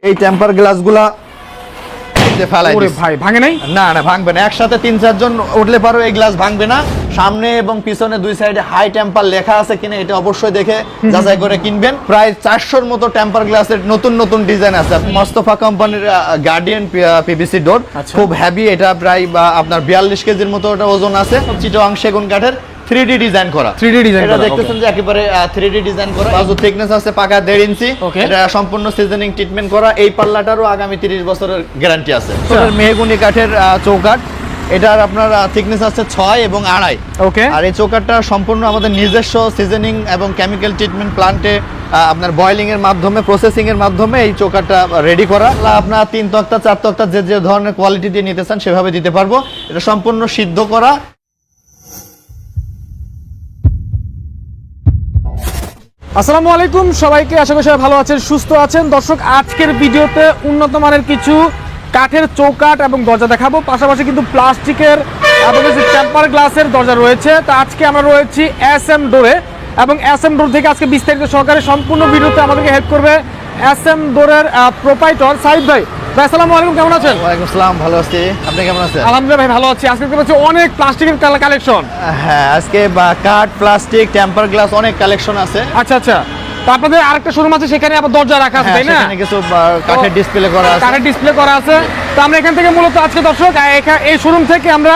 এই টেম্পার গ্লাসগুলা ভাই ভাঙে নাই? না না ভাঙবে না, একসাথে 3-4 জন উঠলে পারো এই গ্লাস ভাঙবে না। সামনে এবং পিছনে দুই সাইডে হাই টেম্পার লেখা আছে কিনা এটা অবশ্যই দেখে যাচাই করে কিনবেন। প্রায় 400-র মতো টেম্পার গ্লাসের নতুন নতুন ডিজাইন আছে। মোস্তফা কোম্পানির গার্ডিয়ান পিভিসি ডোর, খুব হেভি। এটা প্রায় আপনার 42 কেজির মতো এটা ওজন আছে। চিটাগাং সেগুন কাঠের 3D ডিজাইন করা। 3D ডিজাইন এটা দেখতেছেন যে একেবারে 3D ডিজাইন করা। বাজু থিকনেস আছে পাকা 1.5 ইঞ্চি। এটা সম্পূর্ণ সিজনিং ট্রিটমেন্ট করা। এই পাল্লাটারও আগামী 30 বছরের গ্যারান্টি আছে। মেহগনি কাঠের চৌকাঠ, এটার আপনার থিকনেস আছে 6 এবং 2.5। ওকে। আর এই চৌকাঠটা সম্পূর্ণ আমাদের নিজস্ব সিজনিং এবং কেমিক্যাল ট্রিটমেন্ট প্ল্যান্টে আপনার বয়েলিং এর মাধ্যমে, প্রসেসিং এর মাধ্যমে এই চৌকাঠটা রেডি করা। আপনার 3 তক্তা 4 তক্তা যে ধরনের কোয়ালিটি দিয়ে নিতে চান সেভাবে দিতে পারবো। এটা সম্পূর্ণ সিদ্ধ করা। আসসালামু আলাইকুম সবাইকে, আশা করি সবাই ভালো আছেন, সুস্থ আছেন। দর্শক, আজকের ভিডিওতে উন্নত মানের কিছু কাঠের চৌকাঠ এবং দরজা দেখাবো, পাশাপাশি কিন্তু প্লাস্টিকের এবং টেম্পার গ্লাসের দরজা রয়েছে। তো আজকে আমরা রয়েছি SM ডোরে, এবং SM ডোর থেকে আজকে বিস্তারিত সহকারে সম্পূর্ণ ভিডিওতে আমাদেরকে হেল্প করবে SM ডোরের প্রোপাইটর সাইদ ভাই। ভাই আসসালামু আলাইকুম, কেমন আছেন? ওয়ালাইকুম আসসালাম, ভালো আছি। আপনি কেমন আছেন? আলহামদুলিল্লাহ ভাই, ভালো আছি। আজকে দেখতে পাচ্ছি অনেক প্লাস্টিকের কালেকশন। হ্যাঁ, আজকে কাঠ, প্লাস্টিক, টেম্পার গ্লাস অনেক কালেকশন আছে। আচ্ছা আচ্ছা, তো আপনাদের আরেকটা শোরুম আছে, সেখানে আবার দরজা রাখা আছে, তাই না? সেখানে কিছু কাঠের ডিসপ্লে করা আছে। কাঠের ডিসপ্লে করা আছে। তো আমরা এখান থেকে মূলত আজকে দর্শক এই শোরুম থেকে আমরা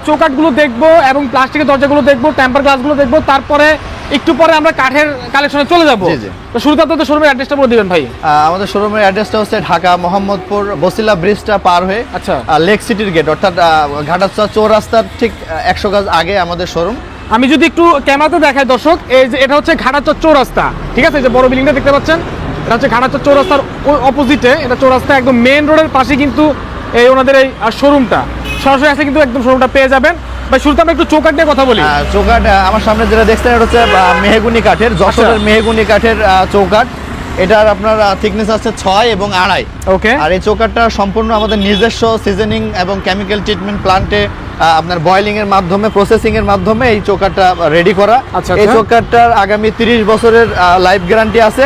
চৌকাঠগুলো দেখবো এবং প্লাস্টিকের দরজাগুলো দেখবো, টেম্পার গ্লাসগুলো দেখবো, তারপরে একটু পরে আমরা কাঠের কালেকশনে চলে যাবো। তো শুরুতে আপনাদের শোরুমের অ্যাড্রেসটা বলে দিবেন ভাই। আমাদের শোরুমের অ্যাড্রেসটা হচ্ছে ঢাকা মোহাম্মদপুর বসিলা ব্রিজটা পার হয়ে আচ্ছা লেক সিটির গেট, অর্থাৎ ঘাটাচা চৌরাস্তার ঠিক 100 গজ আগে আমাদের শোরুম। আমি যদি একটু ক্যামেরাতে দেখাই দর্শক, এই যে এটা হচ্ছে ঘাটাচর চৌরাস্তা, ঠিক আছে? এই যে বড় বিল্ডিংটা দেখতে পাচ্ছেন, এটা হচ্ছে ঘাটাচর চৌরাস্তার অপোজিটে। এটা চৌরাস্তা একদম মেইন রোডের পাশে কিন্তু এই ওনাদের এই শোরুমটা। সরাসরি আসে কিন্তু একদম শোরুমটা পেয়ে যাবেন। ভাই শুরুতে আমরা একটু চৌকাঠ নিয়ে কথা বলি। চৌকাঠ আমার সামনে যেটা দেখছেন এটা হচ্ছে মেহগনি কাঠের, যশোরের মেহগনি কাঠের চৌকাঠ। এটার আপনার থিকনেস আছে 6 এবং 2.5। ওকে। আর এই চৌকাঠটা সম্পূর্ণ আমাদের নিজস্ব সিজনিং এবং কেমিক্যাল ট্রিটমেন্ট প্ল্যান্টে আপনার বয়েলিং এর মাধ্যমে, প্রসেসিং এর মাধ্যমে এই চৌকাঠটা রেডি করা। এই চৌকাঠটার আগামী 30 বছরের লাইফ গ্যারান্টি আছে।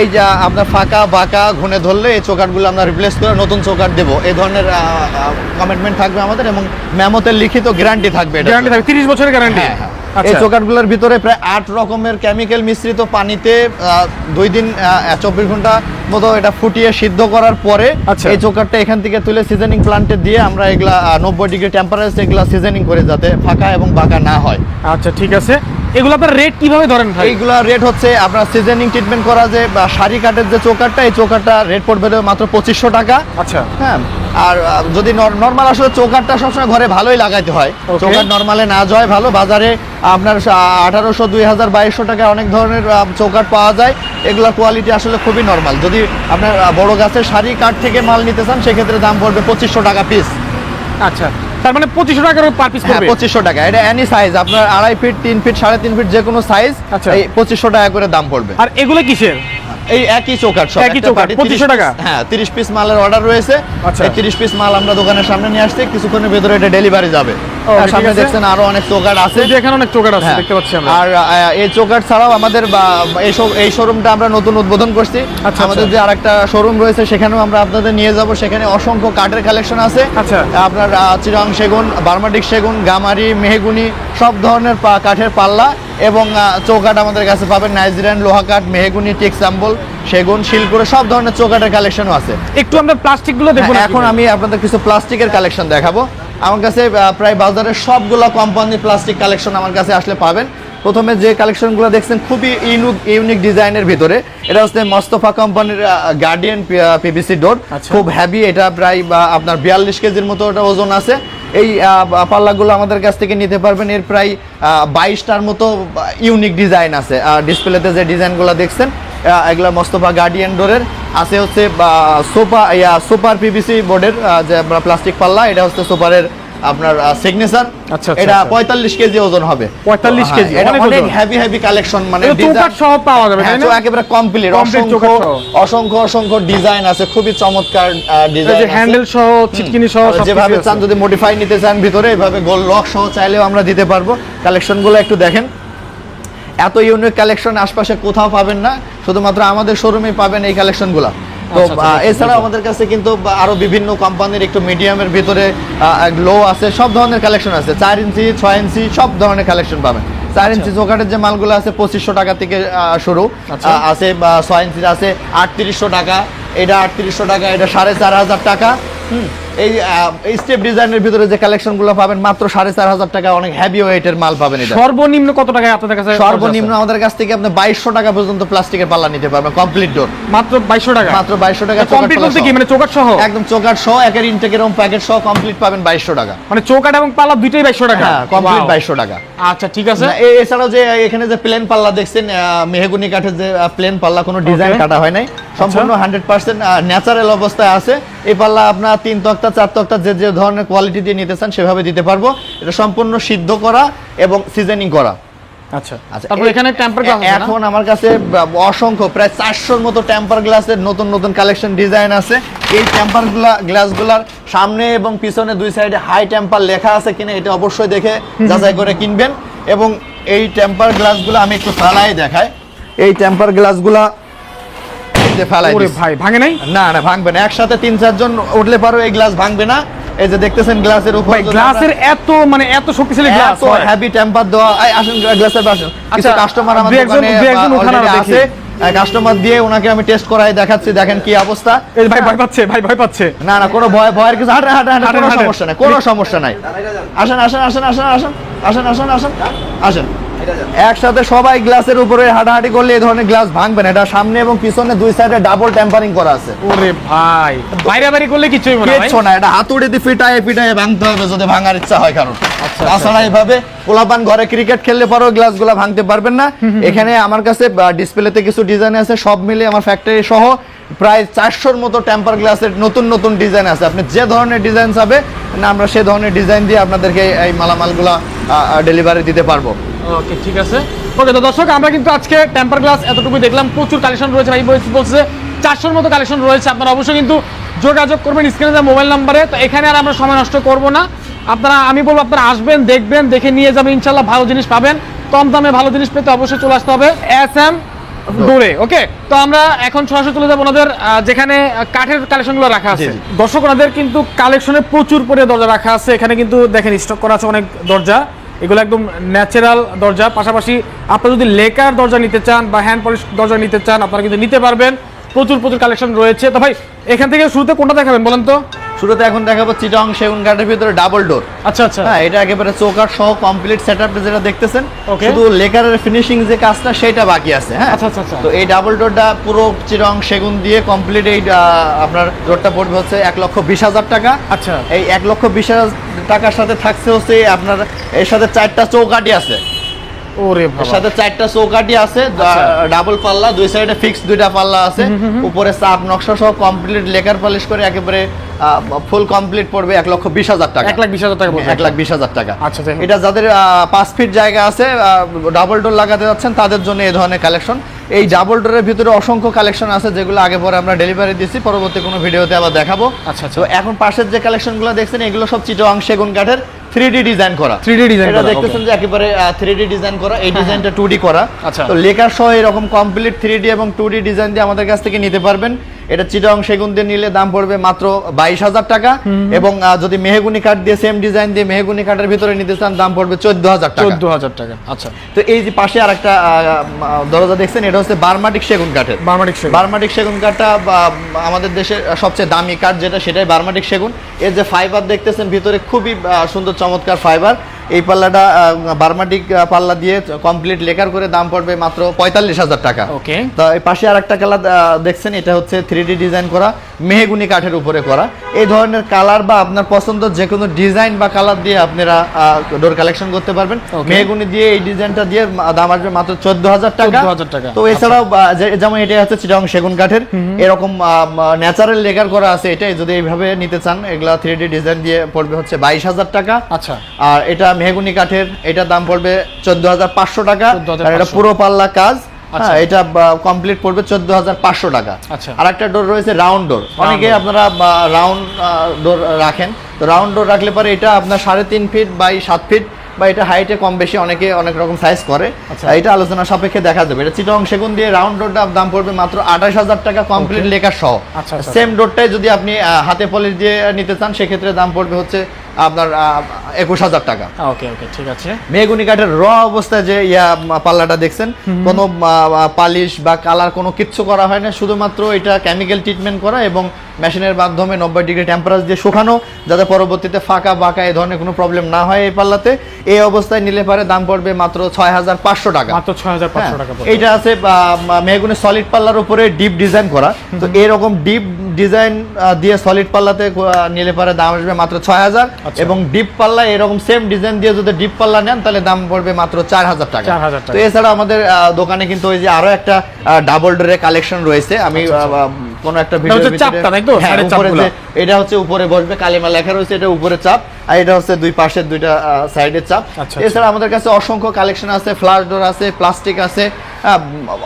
এই যে আপনার ফাঁকা বাঁকা ঘুনে ধরলে এই চৌকাঠগুলো আমরা রিপ্লেস করে নতুন চৌকাঠ দেব, এই ধরনের কমিটমেন্ট থাকবে আমাদের, এবং মেমোতে লিখিত গ্যারান্টি থাকবে। গ্যারান্টি থাকবে 30 বছরের গ্যারান্টি। এই চৌকাঠগুলোর ভিতরে প্রায় 8 রকমের কেমিক্যাল মিশ্রিত পানিতে 2 দিন 24 ঘন্টা মতো এটা ফুটিয়ে সিদ্ধ করার পরে এই চৌকাঠটা এখান থেকে তুলে সিজনিং প্ল্যান্টে দিয়ে আমরা এগুলা 90 ডিগ্রি টেম্পারেচারে এগুলা সিজনিং করে যাতে ফাঁকা এবং বাঁকা না হয়। আচ্ছা ঠিক আছে। এগুলো আপনার রেট কিভাবে ধরেন ভাই? এইগুলা রেট হচ্ছে আপনার সিজনিং ট্রিটমেন্ট করা যে শাড়ি কাঠের যে চৌকাঠটা, এই চৌকাঠটা রেট পড়বে মাত্র 2500 টাকা। আচ্ছা হ্যাঁ। আর যদি নরমাল, আসলে চৌকাঠটা সবসময় ঘরে ভালোই লাগাইতে হয়, চৌকাঠ নরমালে না যায় ভালো। বাজারে আপনার 1800, 2000, 2200 টাকা অনেক ধরনের চৌকাঠ পাওয়া যায়। এগুলোর কোয়ালিটি আসলে খুবই নরমাল। যদি আপনার বড় গাছের শাড়ি কাঠ থেকে মাল নিতে চান সেক্ষেত্রে দাম পড়বে 2500 টাকা পিস। আচ্ছা, তার মানে 2500 টাকার পার পিস পড়বে? 2500 টাকা। এটা এনি সাইজ, আপনার 2.5 ফিট, 3 ফিট, 3.5 ফিট যে কোনো সাইজ, এই 2500 টাকা করে দাম পড়বে। আর এগুলো কিসের? এই একই চৌকাঠ, সব একই চৌকাঠ, 2500 টাকা। হ্যাঁ, 30 পিস মালের অর্ডার রয়েছে। এই 30 পিস মাল আমরা দোকানের সামনে নিয়ে আসছি, কিছুক্ষণের ভিতরে এটা ডেলিভারি যাবে। সামনে দেখছেন আরো অনেক চৌকাঠ আছে, এখানে অনেক চৌকাঠ আছে দেখতে পাচ্ছি আমরা। আর এই চৌকাঠ ছাড়াও আমাদের এই শোরুমটা আমরা নতুন উদ্বোধন করছি। আমাদের যে আরেকটা শোরুম রয়েছে সেখানেও আমরা আপনাদের নিয়ে যাব। সেখানে অসংখ্য কাঠের কালেকশন আছে। আপনার চিটাগাং সেগুন, বার্মাডিক সেগুন, গামারি, মেহগুনি সব ধরনের কাঠের পাল্লা এবং চৌকাঠ আমাদের কাছে পাবেন। নাইজেরিয়ান লোহা কাঠ, মেহগুনি, টেক্সাম্বল, সেগুন, শিলকুড়ে সব ধরনের চৌকাঠের কালেকশনও আছে। একটু আমরা প্লাস্টিক গুলো দেখব। এখন আমি আপনাদের কিছু প্লাস্টিকের কালেকশন দেখাবো। আমার কাছে প্রায় বাজারের সবগুলো কোম্পানির প্লাস্টিক কালেকশন আমার কাছে আসলে পাবেন। প্রথমে যে কালেকশনগুলো দেখছেন খুবই ইউনিক ডিজাইনের ভিতরে, এটা হচ্ছে মোস্তফা কোম্পানির গার্ডিয়ান পিভিসি ডোর, খুব হেভি। এটা প্রায় আপনার 42 কেজির মতো এটা ওজন আছে। এই পাল্লাগুলো আমাদের কাছ থেকে নিতে পারবেন। এর প্রায় 22টার মতো ইউনিক ডিজাইন আছে। ডিসপ্লেতে যে ডিজাইনগুলো দেখছেন এগুলো মোস্তফা গার্ডিয়ান ডোরের আছে। হচ্ছে সুপার পিভিসি বোর্ডের যে প্লাস্টিক পাল্লা, এটা হচ্ছে সুপারের আপনার সিগনেচার। এটা 45 কেজি ওজন হবে। 45 কেজি, এটা অনেক হেভি কালেকশন, মানে চৌকাঠ সহ পাওয়া যাবে তাই না? একেবারে কমপ্লিট, অসংখ্য ডিজাইন আছে, খুবই চমৎকার ডিজাইন আছে। হ্যান্ডেল সহ, চিটকিনি সহ, যেভাবে চান, যদি মডিফাই নিতে চান ভিতরে এভাবে গোল লক সহ চাইলেও আমরা দিতে পারবো। কালেকশনগুলো একটু দেখেন, এত ইউনিক কালেকশন আশপাশে কোথাও পাবেন না, শুধুমাত্র আমাদের শোরুমে পাবেন এই কালেকশনগুলো। তো আচ্ছা, এছাড়াও আমাদের কাছে কিন্তু আরো বিভিন্ন কোম্পানির একটু মিডিয়ামের ভিতরে লো আছে, সব ধরনের কালেকশন আছে, 4 ইঞ্চি 6 ইঞ্চি সব ধরনের কালেকশন পাবেন। 4 ইঞ্চি চৌকাঠের যে মালগুলো আছে 2500 টাকা থেকে শুরু আছে, 6 ইঞ্চির আছে 3800 টাকা, এটা 3800 টাকা, এটা 4500 টাকা। এই স্টেপ ডিজাইনের ভিতরে যে কালেকশনগুলো পাবেন মাত্র 4500 টাকা, অনেক হেভি ওয়েটের মাল পাবেন। এটা সর্বনিম্ন কত টাকায় আপনাদের কাছে? সর্বনিম্ন আমাদের কাছ থেকে আপনি 2200 টাকা পর্যন্ত প্লাস্টিকের পাল্লা নিতে পারবেন, কমপ্লিট ডোর মাত্র 2200 টাকা। মাত্র 2200 টাকা। কমপ্লিট বলতে কি মানে চৌকাঠ সহ? একদম চৌকাঠ সহ, একের ইনটেকের প্যাকেট সহ কমপ্লিট পাবেন 2200 টাকা। মানে চৌকাঠ এবং পাল্লা দুইটাই 2200 টাকা? হ্যাঁ, কমপ্লিট 2200 টাকা। আচ্ছা ঠিক আছে। এছাড়াও যে এখানে যে প্লেন পাল্লা দেখছেন, মেহগনি কাঠের যে প্লেন পাল্লা, কোনো ডিজাইন কাটা হয় নাই, সম্পূর্ণ 100% ন্যাচারাল অবস্থায় আছে। এই পাল্লা আপনার 3 তক্তা 4 তক্তা যে যে ধরনের কোয়ালিটি দিয়ে নিতে চান সেভাবে দিতে পারবো। এটা সম্পূর্ণ সিদ্ধ করা এবং সিজনিং করা। আচ্ছা, তারপর এখানে টেম্পার গ্লাস আছে না? এখন আমার কাছে অসংখ্য প্রায় 400-র মতো টেম্পার গ্লাসের নতুন নতুন কালেকশন ডিজাইন আছে। এই টেম্পার গ্লাসগুলোর সামনে এবং পিছনে দুই সাইডে হাই টেম্পার লেখা আছে কিনা এটা অবশ্যই দেখে যাচাই করে কিনবেন। এবং এই টেম্পার গ্লাসগুলো আমি একটু ফালাই দেখাই। এই টেম্পার গ্লাসগুলা ভাই ভাঙে নাই? না না, ভাঙবে না, একসাথে 3-4 জন উঠলে পারো এই গ্লাস ভাঙবে না। এই যে দেখতেছেন গ্লাসের উপর, গ্লাসের এত মানে এত শক্তিশালী গ্লাস হয়, হেভি টেম্পার দেওয়া। আসেন গ্লাসের পাশে কিছু কাস্টমার আমাদের দোকানে অলরেডি আছে, কাস্টমার দিয়ে ওনাকে আমি টেস্ট করাই দেখাচ্ছি, দেখেন কি অবস্থা। এই ভাই ভয় পাচ্ছে, ভাই ভয় পাচ্ছে। না না, কোনো ভয়ের কিছু, হাঁটেন হাঁটেন হাঁটেন, কোনো সমস্যা নাই, কোনো সমস্যা নাই। আসেন আসেন আসেন আসেন আসেন আসেন আসেন আসেন আসেন। একসাথে সবাই গ্লাসের উপরে হাঁটাহাঁটি করলে এই ধরনের গ্লাস ভাঙবে না। এটা সামনে এবং পিছনে দুই সাইডে ডাবল টেম্পারিং করা আছে। ওরে ভাই, বাইরে বাইরে করলে কিছুই মনে হয় কিছু না, এটা হাতুড়ি দিয়ে পিটায়ে পিটায়ে ভাঙতে হবে যদি ভাঙার ইচ্ছা হয় কারণ। তাছাড়া এইভাবে পোলাপান ঘরে ক্রিকেট খেললে পরেও গ্লাসগুলো ভাঙতে পারবেন না। এখানে আমার কাছে ডিসপ্লেতে কিছু ডিজাইন আছে, সব মিলে আমার ফ্যাক্টরি সহ প্রায় 400-র মতো টেম্পার গ্লাসের নতুন নতুন ডিজাইন আছে। আপনি যে ধরনের ডিজাইন চাবে না, আমরা সেই ধরনের ডিজাইন দিয়ে আপনাদেরকে এই মালামালগুলো ডেলিভারি দিতে পারবো। ওকে ঠিক আছে। ওকে তো দর্শক, আমরা কিন্তু আজকে টেম্পার গ্লাস এতটুকুই দেখলাম, প্রচুর কালেকশন রয়েছে। ভাই বলছে 400-র মতো কালেকশন রয়েছে। আপনারা অবশ্যই কিন্তু যোগাযোগ করবেন স্ক্রিনে দেওয়া মোবাইল নাম্বারে। তো এখানে আর আমরা সময় নষ্ট করব না, আমি বলবো আপনারা আসবেন, দেখবেন, দেখে নিয়ে যাবেন, ইনশাল্লাহ ভালো জিনিস পাবেন। কম দামে ভালো জিনিস পেতে অবশ্যই চলে আসতে হবে SM ডোরে। ওকে, তো আমরা এখন সরাসরি চলে যাবো ওনাদের যেখানে কাঠের কালেকশনগুলো রাখা আছে। দর্শক, ওনাদের কিন্তু কালেকশনে প্রচুর পরিমাণে দরজা রাখা আছে। এখানে কিন্তু দেখেন স্টক করা আছে অনেক দরজা, এগুলো একদম ন্যাচারাল দরজা। পাশাপাশি আপনারা যদি লেকার দরজা নিতে চান বা হ্যান্ড পলিশ দরজা নিতে চান, আপনারা কিন্তু নিতে পারবেন। প্রচুর কালেকশন রয়েছে। তো ভাই, এখান থেকে শুরুতে কোনটা দেখাবেন বলেন তো? শুরুতে এখন দেখাবো চিটাং সেগুন কাঠের ভিতরে ডাবল ডোর। আচ্ছা আচ্ছা, হ্যাঁ, এটা একেবারে চৌকাঠ সহ কমপ্লিট সেটআপটা যেটা দেখতেছেন, ওকে, শুধু লেকারের ফিনিশিং যে কাজটা সেটা বাকি আছে। হ্যাঁ, আচ্ছা আচ্ছা। তো এই ডাবল ডোরটা পুরো চিটাং সেগুন দিয়ে কমপ্লিট। এই আপনার ডোরটা পড়বে হচ্ছে 1,20,000 টাকা। আচ্ছা, এই 1,20,000 টাকার সাথে থাকছে হচ্ছে আপনার এর সাথে 4টা চৌকাঠি আছে। ওরে এর সাথে 4টা চৌকাঠি আছে, ডাবল পাল্লা, দুই সাইডে ফিক্স 2টা পাল্লা আছে, উপরে চাপ নকশা সহ কমপ্লিট লেকার পলিশ করে একেবারে ফুল কমপ্লিট পড়বে 1,20,000 টাকা। 1,20,000 টাকা বলছেন? 1,20,000 টাকা। আচ্ছা, এটা যাদের 5 ফিট জায়গা আছে, ডাবল ডোর লাগাতে যাচ্ছেন, তাদের জন্য এই ধরনের কালেকশন। এই ডাবল ডোরের ভিতরে অসংখ্য কালেকশন আছে, যেগুলো আগে পরে আমরা ডেলিভারি দিচ্ছি, পরবর্তী কোনো ভিডিওতে আবার দেখাবো। আচ্ছা, তো এখন পাশের যে কালেকশনগুলো দেখছেন, এগুলো সব চিটাং সেগুন কাঠের 3D ডিজাইন করা। 3D ডিজাইন এটা দেখতেছেন যে একেবারে 3D ডিজাইন করা। এই ডিজাইনটা 2D করা। আচ্ছা, তো লেকার সহ এরকম কমপ্লিট 3D এবং 2D ডিজাইন দিয়ে আমাদের কাছ থেকে নিতে পারবেন। এটা চিটাং সেগুন দিয়ে নিলে দাম পড়বে মাত্র 22,000 টাকা। এবং যদি মেহগুনি কাঠ দিয়ে সেম ডিজাইন দিয়ে মেহগুনি কাঠের ভিতরে নিতে চান, দাম পড়বে 14,000 টাকা। 14,000 টাকা। আচ্ছা, তো এই যে পাশে আরেকটা দরজা দেখছেন, এটা হচ্ছে বার্মাটিক সেগুন কাঠের। বার্মাটিক সেগুন কাঠটা আমাদের দেশের সবচেয়ে দামি কাঠ যেটা, সেটাই বার্মাটিক সেগুন। এর যে ফাইবার দেখতেছেন ভিতরে, খুবই সুন্দর চমৎকার ফাইবার। এই পাল্লাটা বার্মাটিক পাল্লা দিয়ে কমপ্লিট লেকার করে দাম পড়বে মাত্র 45,000 টাকা। ওকে, তো এই পাশে আরেকটা কালার দেখছেন, এটা হচ্ছে 3D ডিজাইন করা, মেহগুনি কাঠের উপরে করা। এই ধরনের কালার বা আপনার পছন্দ যে কোনো ডিজাইন বা কালার দিয়ে আপনারা ডোর কালেকশন করতে পারবেন। মেহগুনি দিয়ে এই ডিজাইনটা দিয়ে দাম আসবে মাত্র 14,000 টাকা। তো এছাড়াও যেমন এটা আছে চিটাং সেগুন কাঠের, এরকম ন্যাচারাল লেকার করা আছে। এটাই যদি এইভাবে নিতে চান, এগুলা 3D ডিজাইন দিয়ে পড়বে হচ্ছে 22,000 টাকা। আচ্ছা, আর এটা মেহগুনি কাঠের, এটার দাম পড়বে 14,500 টাকা। আর এটা পুরো পাল্লা কাজ। হ্যাঁ, এটা কমপ্লিট পড়বে 14,500 টাকা। আর একটা ডোর রয়েছে রাউন্ড ডোর। অনেকে আপনারা রাউন্ড ডোর রাখেন, তো রাউন্ড ডোর রাখলে পরে এটা আপনার 3.5 ফিট বাই 7 ফিট বা এটা হাইটে কম বেশি অনেকে অনেক রকম সাইজ করে, আচ্ছা। এটা আলোচনা সাপেক্ষে দেখা যাবে। এটা চিটং সেগুন দিয়ে রাউন্ড ডোরটা দাম পড়বে মাত্র 28,000 টাকা কমপ্লিট লেকার সহ। আচ্ছা, আচ্ছা। সেম ডোরটাই যদি আপনি হাতে পলিশ দিয়ে নিতে চান সেক্ষেত্রে দাম পড়বে হচ্ছে আপনার 21,000 টাকা। ওকে ওকে, ঠিক আছে। মেহগনি কাঠের র অবস্থায় যে পাল্লাটা দেখছেন, কোনো পালিশ বা কালার কোনো কিচ্ছু করা হয় না, শুধুমাত্র এটা কেমিক্যাল ট্রিটমেন্ট করা এবং মেশিনের মাধ্যমে 90 ডিগ্রি টেম্পারেচার দিয়ে শুকানো, যাতে পরবর্তীতে ফাঁকা বাঁকা এই ধরনের কোনো প্রবলেম না হয় এই পাল্লাতে। এই অবস্থায় নিলে পারে দাম পড়বে মাত্র 6,500 টাকা। মাত্র 6,500 টাকা পড়বে। এইটা আছে মেহগনি সলিড পাল্লার উপরে ডিপ ডিজাইন করা, তো এরকম ডিপ ডিজাইন দিয়ে সলিড পাল্লাতে নিলে পারে দাম আসবে মাত্র 6,000। আচ্ছা। এবং ডিপ পাল্লা এরকম সেম ডিজাইন দিয়ে যদি ডিপ পাল্লা নেন তাহলে দাম পড়বে মাত্র 4,000 টাকা। 4,000 টাকা। তো এছাড়া আমাদের দোকানে কিন্তু ওই যে আরো একটা ডাবল ডোরের কালেকশন রয়েছে, আমি কোন একটা এটা হচ্ছে চাপটা, তাই তো? সাইডের চাপগুলো। এটা হচ্ছে উপরে বসবে, কালিমা লেখা রয়েছে, এটা উপরে চাপ, আর এটা হচ্ছে দুই পাশের দুইটা সাইডের চাপ। আচ্ছা, এছাড়া আমাদের কাছে অসংখ্য কালেকশন আছে, ফ্লাশ ডোর আছে, প্লাস্টিক আছে,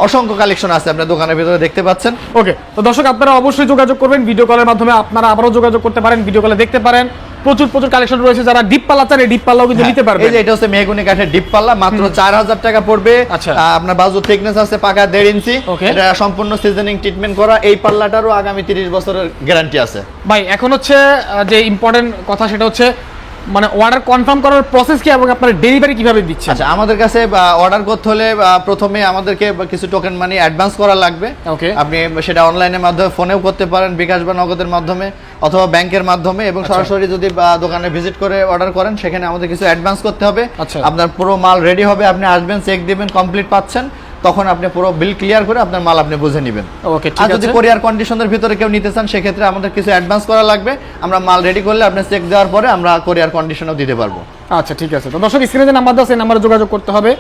অসংখ্য কালেকশন আছে আপনার দোকানের ভিতরে দেখতে পাচ্ছেন। ওকে, তো দর্শক আপনারা অবশ্যই যোগাযোগ করবেন ভিডিও কলের মাধ্যমে, আপনারা আবারও যোগাযোগ করতে পারেন, ভিডিও কলে দেখতে পারেন। প্রচুর প্রচুর কালেকশন রয়েছে, যারা ডিপ পাল্লা চান এই ডিপ পাল্লাও কিন্তু নিতে পারবেন। এই যে এটা হচ্ছে মেহগনি কাঠের ডিপ পাল্লা, মাত্র 4,000 টাকা পড়বে। আচ্ছা। আপনার বাজু থিকনেস আছে পাকা 1.5 ইঞ্চি। Okay. এটা সম্পূর্ণ সিজনিং ট্রিটমেন্ট করা, এই পাল্লাটারও আগামী 30 বছরের গ্যারান্টি আছে। ভাই এখন হচ্ছে যে ইম্পর্টেন্ট কথা, সেটা হচ্ছে মানে অর্ডার কনফার্ম করার প্রসেস কি এবং আপনারা ডেলিভারি কিভাবে দিচ্ছেন? আচ্ছা, আমাদের কাছে অর্ডার করতে হলে প্রথমে আমাদেরকে কিছু টোকেন মানি অ্যাডভান্স করা লাগবে। Okay. আপনি সেটা অনলাইনের মাধ্যমে ফোনেও করতে পারেন, বিকাশ বা নগদের মাধ্যমে অথবা ব্যাংকের মাধ্যমে, এবং সরাসরি যদি দোকানে ভিজিট করে অর্ডার করেন সেখানে আমাদের কিছু অ্যাডভান্স করতে হবে। আচ্ছা। আপনার পুরো মাল রেডি হবে, আপনি আসবেন, চেক দিবেন, কমপ্লিট পাচ্ছেন, তখন আপনি পুরো বিল ক্লিয়ার করে আপনার মাল আপনি বুঝে নেবেন। ওকে, আর ঠিক যদি আছে। কোরিয়ার কন্ডিশনের ভিতরে কেউ নিতে চান সেক্ষেত্রে আমাদের কিছু অ্যাডভান্স করা লাগবে, আমরা মাল রেডি করলে আপনি চেক দেওয়ার পরে আমরা কোরিয়ার কন্ডিশনও দিতে পারবো। আচ্ছা, ঠিক আছে। তো দর্শক স্ক্রিনে যে নাম্বার দেওয়া আছে এই নাম্বারে যোগাযোগ করতে হবে।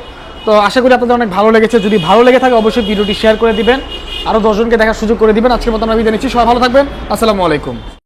তো আশা করি আপনাদের অনেক ভালো লেগেছে, যদি ভালো লেগে থাকে অবশ্যই ভিডিওটি শেয়ার করে দিবেন, আরো 10 জনকে দেখার সুযোগ করে দিবেন। আজকের মতো আমরা বিদায় নিচ্ছি, সবাই ভালো থাকবেন, আসসালামু আলাইকুম।